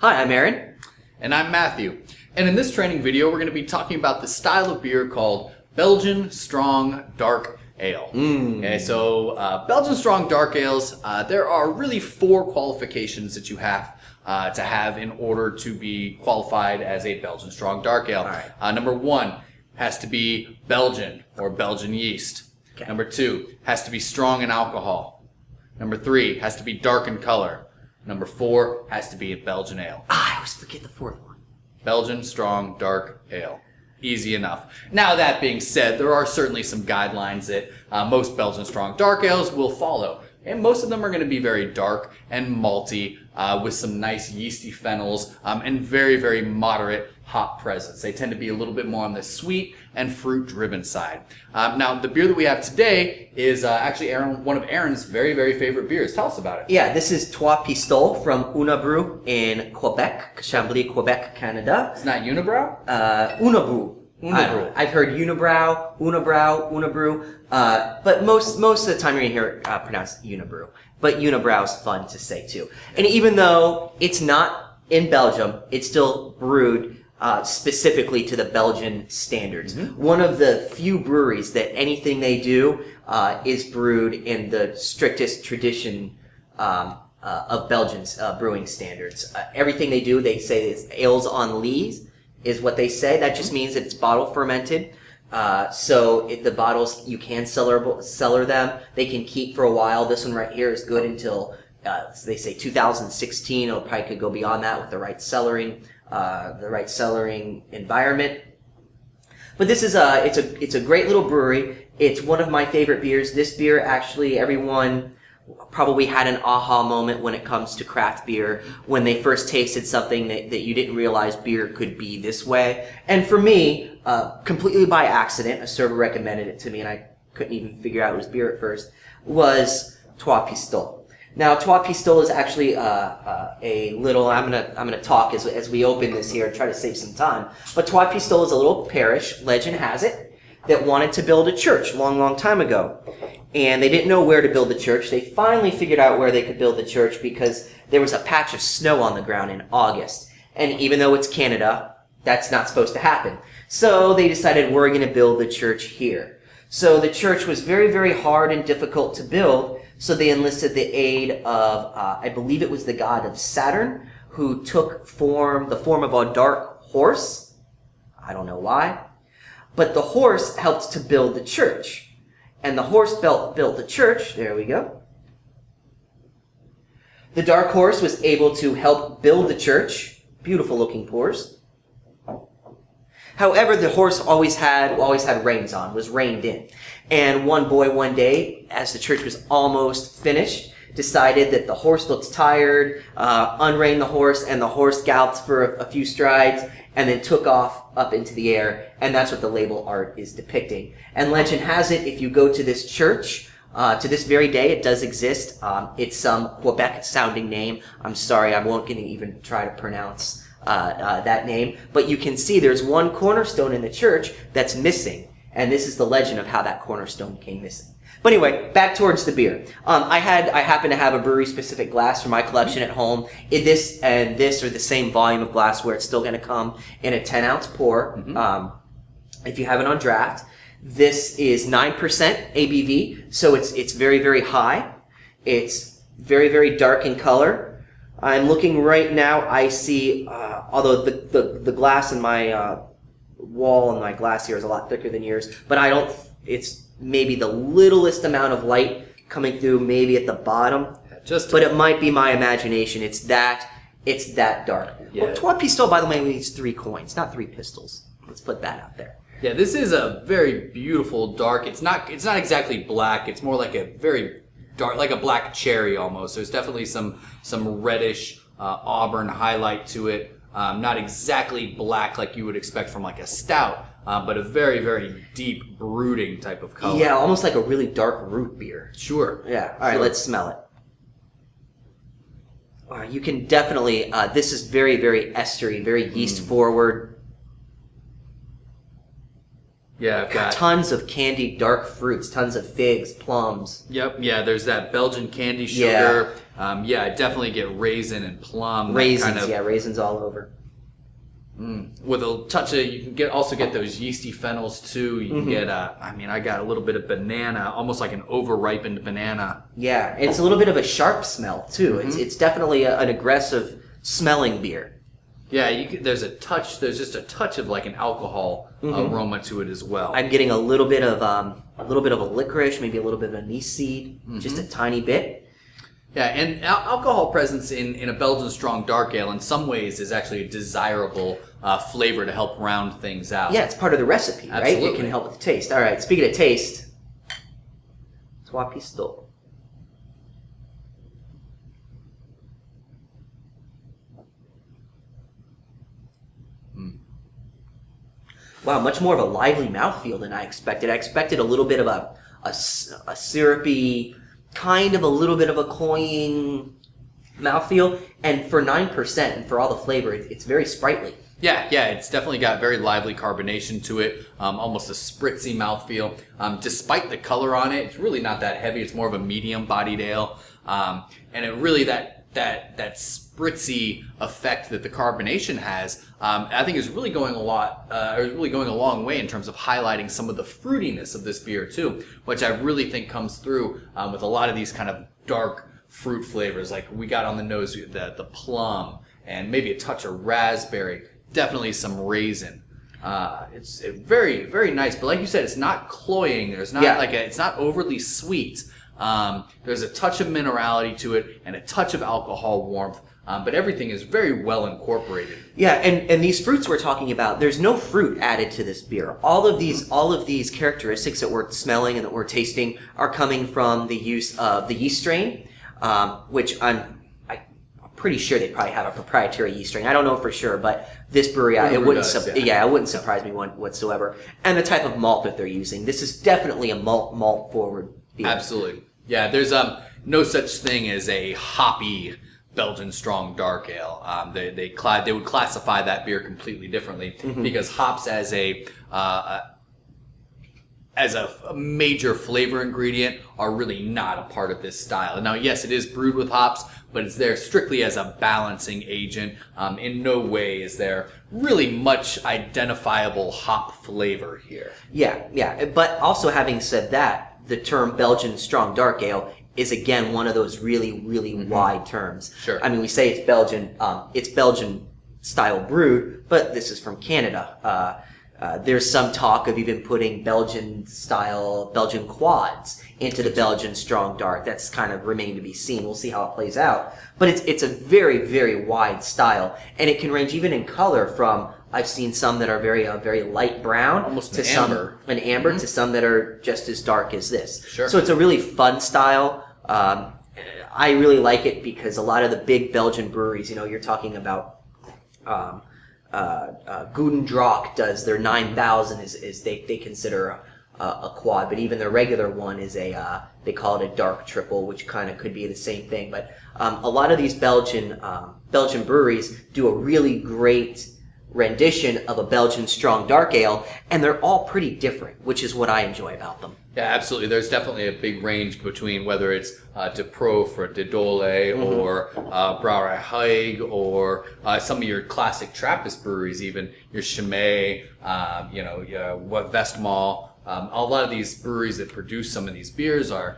Hi, I'm Aaron. And I'm Matthew. And in this training video, we're going to be talking about the style of beer called Belgian Strong Dark Ale. Okay, so Belgian Strong Dark Ales, there are really 4 qualifications that you have to have in order to be qualified as a Belgian Strong Dark Ale. All right. Number 1 has to be Belgian or Belgian yeast. Okay. Number 2 has to be strong in alcohol. Number 3 has to be dark in color. Number 4 has to be a Belgian ale. I always forget the fourth one. Belgian Strong Dark Ale. Easy enough. Now that being said, there are certainly some guidelines that most Belgian Strong Dark Ales will follow. And most of them are going to be very dark and malty with some nice yeasty phenols and very, very moderate hop presence. They tend to be a little bit more on the sweet and fruit-driven side. Now, the beer that we have today is actually one of Aaron's very, very favorite beers. Tell us about it. Yeah, this is Trois from Unibroue in Quebec, Chambly, Quebec, Canada. It's not Unibroue? Unibroue. Unibroue. I've heard Unibroue, but most of the time you're going to hear it pronounced Unibroue. But Unibroue is fun to say too. And even though it's not in Belgium, it's still brewed specifically to the Belgian standards. One of the few breweries that anything they do is brewed in the strictest tradition of Belgian's brewing standards. Everything they do, they say is ales on lees, is what they say. That just means that it's bottle fermented. So the bottles, you can cellar them. They can keep for a while. This one right here is good until they say 2016. It probably could go beyond that with the right cellaring environment. But this is it's a great little brewery. It's one of my favorite beers. This beer, actually, everyone probably had an aha moment when it comes to craft beer, when they first tasted something that you didn't realize beer could be this way. And for me, completely by accident, a server recommended it to me, and I couldn't even figure out it was beer at first, was Trois. Now, Trois is actually a little, I'm gonna talk as we open this here and try to save some time, but Trois is a little parish, legend has it, that wanted to build a church long time ago. And they didn't know where to build the church. They finally figured out where they could build the church because there was a patch of snow on the ground in August. And even though it's Canada, that's not supposed to happen. So they decided we're going to build the church here. So the church was very, very hard and difficult to build. So they enlisted the aid of, I believe it was the god of Saturn, who took the form of a dark horse. I don't know why. But the horse helped to build the church. And the horse built the church. There we go. The dark horse was able to help build the church. Beautiful looking horse. However, the horse always had reins on, was reined in. And one boy one day, as the church was almost finished, decided that the horse looked tired, unreined the horse, and the horse galloped for a few strides, and then took off up into the air, and that's what the label art is depicting. And legend has it, if you go to this church, to this very day, it does exist. It's some Quebec-sounding name. I'm sorry, I won't even try to pronounce that name. But you can see there's one cornerstone in the church that's missing, and this is the legend of how that cornerstone came missing. But anyway, back towards the beer. I happen to have a brewery-specific glass for my collection at home. This and this are the same volume of glass where it's still going to come in a 10-ounce pour. If you have it on draft. This is 9% ABV, so it's very, very high. It's very, very dark in color. I'm looking right now. I see, although the glass in my wall and my glass here is a lot thicker than yours, but it's maybe the littlest amount of light coming through, maybe at the bottom. But it might be my imagination. It's that dark. Yeah. Well, Trois Pistoles, by the way, needs 3 coins, not 3 pistols. Let's put that out there. Yeah, this is a very beautiful dark. It's not exactly black. It's more like a very dark, like a black cherry almost. There's definitely some reddish auburn highlight to it. Not exactly black like you would expect from like a stout, but a very, very deep, brooding type of color. Yeah, almost like a really dark root beer. Sure. Yeah. All right, let's smell it. You can definitely, this is very, very estery, very yeast forward. Yeah, I've got tons of candied dark fruits, tons of figs, plums. Yep, yeah, there's that Belgian candy sugar. Yeah, I definitely get raisin and plum. Raisins, raisins all over. With a touch of, you can also get those yeasty phenols too. You can get, I got a little bit of banana, almost like an over-ripened banana. Yeah, it's a little bit of a sharp smell too. It's definitely an aggressive smelling beer. Yeah, there's just a touch of like an alcohol aroma to it as well. I'm getting a little bit of a licorice, maybe a little bit of anise seed, just a tiny bit. Yeah, and alcohol presence in a Belgian strong dark ale in some ways is actually a desirable flavor to help round things out. Yeah, it's part of the recipe, right? Absolutely. It can help with the taste. All right, speaking of taste, Trois Pistoles. Wow, much more of a lively mouthfeel than I expected. I expected a little bit of a syrupy, kind of a little bit of a cloying mouthfeel. And for 9% and for all the flavor, it's very sprightly. Yeah, it's definitely got very lively carbonation to it, almost a spritzy mouthfeel. Despite the color on it, it's really not that heavy. It's more of a medium-bodied ale. And it really, that spritzy effect that the carbonation has, I think is really going a long way in terms of highlighting some of the fruitiness of this beer too, which I really think comes through with a lot of these kind of dark fruit flavors. Like we got on the nose the plum and maybe a touch of raspberry, definitely some raisin. It's very, very nice, but like you said, it's not cloying. There's not it's not overly sweet. There's a touch of minerality to it and a touch of alcohol warmth, but everything is very well incorporated. Yeah, and these fruits we're talking about, there's no fruit added to this beer. All of these characteristics that we're smelling and that we're tasting are coming from the use of the yeast strain, which I'm pretty sure they probably have a proprietary yeast strain. I don't know for sure, but this brewery, it wouldn't surprise me whatsoever. And the type of malt that they're using. This is definitely a malt forward beer. Absolutely. Yeah, there's no such thing as a hoppy Belgian strong dark ale. They would classify that beer completely differently because hops as a major flavor ingredient are really not a part of this style. Now, yes, it is brewed with hops, but it's there strictly as a balancing agent. In no way is there really much identifiable hop flavor here. Yeah. But also having said that, the term Belgian strong dark ale is again one of those really, really wide terms. Sure. I mean, we say it's Belgian style brewed, but this is from Canada. There's some talk of even putting Belgian quads into the Belgian strong dark. That's kind of remaining to be seen. We'll see how it plays out. But it's a very, very wide style, and it can range even in color from, I've seen some that are very light brown, almost to an amber, to some that are just as dark as this. Sure. So it's a really fun style. I really like it because a lot of the big Belgian breweries, you're talking about Gudendrock does their 9,000 is they consider a quad, but even their regular one is they call it a dark triple, which kind of could be the same thing. But a lot of these Belgian breweries do a really great rendition of a Belgian strong dark ale, and they're all pretty different, which is what I enjoy about them. Yeah, absolutely. There's definitely a big range between whether it's De Proef or De Dole or Brouwerij or some of your classic Trappist breweries, even your Chimay, Westmalle. A lot of these breweries that produce some of these beers are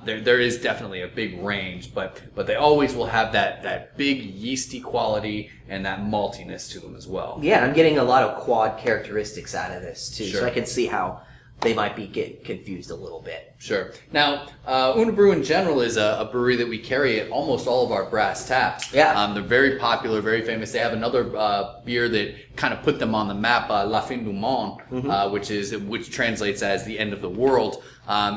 there is definitely a big range, but they always will have that big yeasty quality and that maltiness to them as well. Yeah, I'm getting a lot of quad characteristics out of this too, Sure. so I can see how they might be getting confused a little bit. Sure. Now, Unibroue in general is a brewery that we carry at almost all of our brass taps. Yeah. They're very popular, very famous. They have another beer that kind of put them on the map, La Fin du Monde, which translates as the end of the world.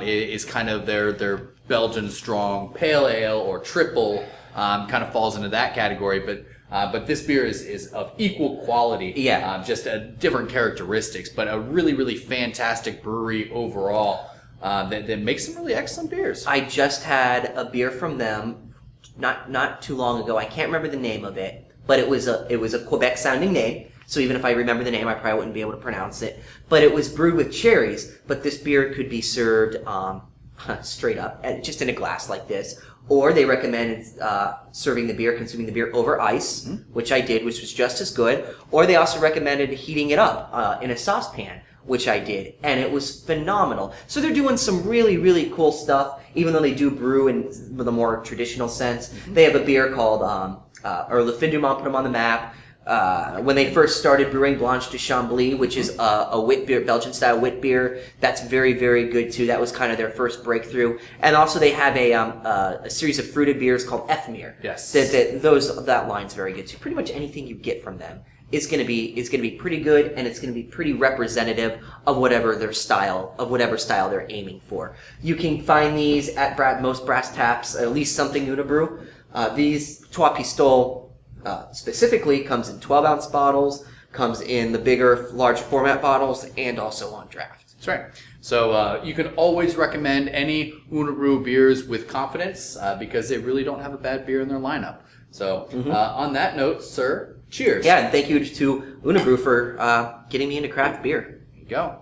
Is kind of their Belgian strong pale ale or triple, kind of falls into that category, but this beer is of equal quality. Yeah. Just different characteristics, but a really, really fantastic brewery overall that makes some really excellent beers. I just had a beer from them not too long ago. I can't remember the name of it, but it was a Quebec sounding name. So even if I remember the name, I probably wouldn't be able to pronounce it. But it was brewed with cherries. But this beer could be served straight up, just in a glass like this. Or they recommended consuming the beer over ice, which I did, which was just as good. Or they also recommended heating it up in a saucepan, which I did, and it was phenomenal. So they're doing some really, really cool stuff, even though they do brew in with a more traditional sense. They have a beer called, or Le Fin du Mont put them on the map. When they first started brewing Blanche de Chambly, which is a wit beer, Belgian-style wit beer, that's very, very good too. That was kind of their first breakthrough. And also they have a series of fruited beers called Ethmere. Yes. That line's very good too. Pretty much anything you get from them is going to be pretty good, and it's going to be pretty representative of whatever style they're aiming for. You can find these at most brass taps, at least something Unibroue. These Trois Pistoles specifically comes in 12-ounce bottles, comes in the bigger, large format bottles, and also on draft. That's right. So you can always recommend any Unibroue beers with confidence because they really don't have a bad beer in their lineup. So on that note, sir, cheers. Yeah, and thank you to Unibroue for getting me into craft beer. There you go.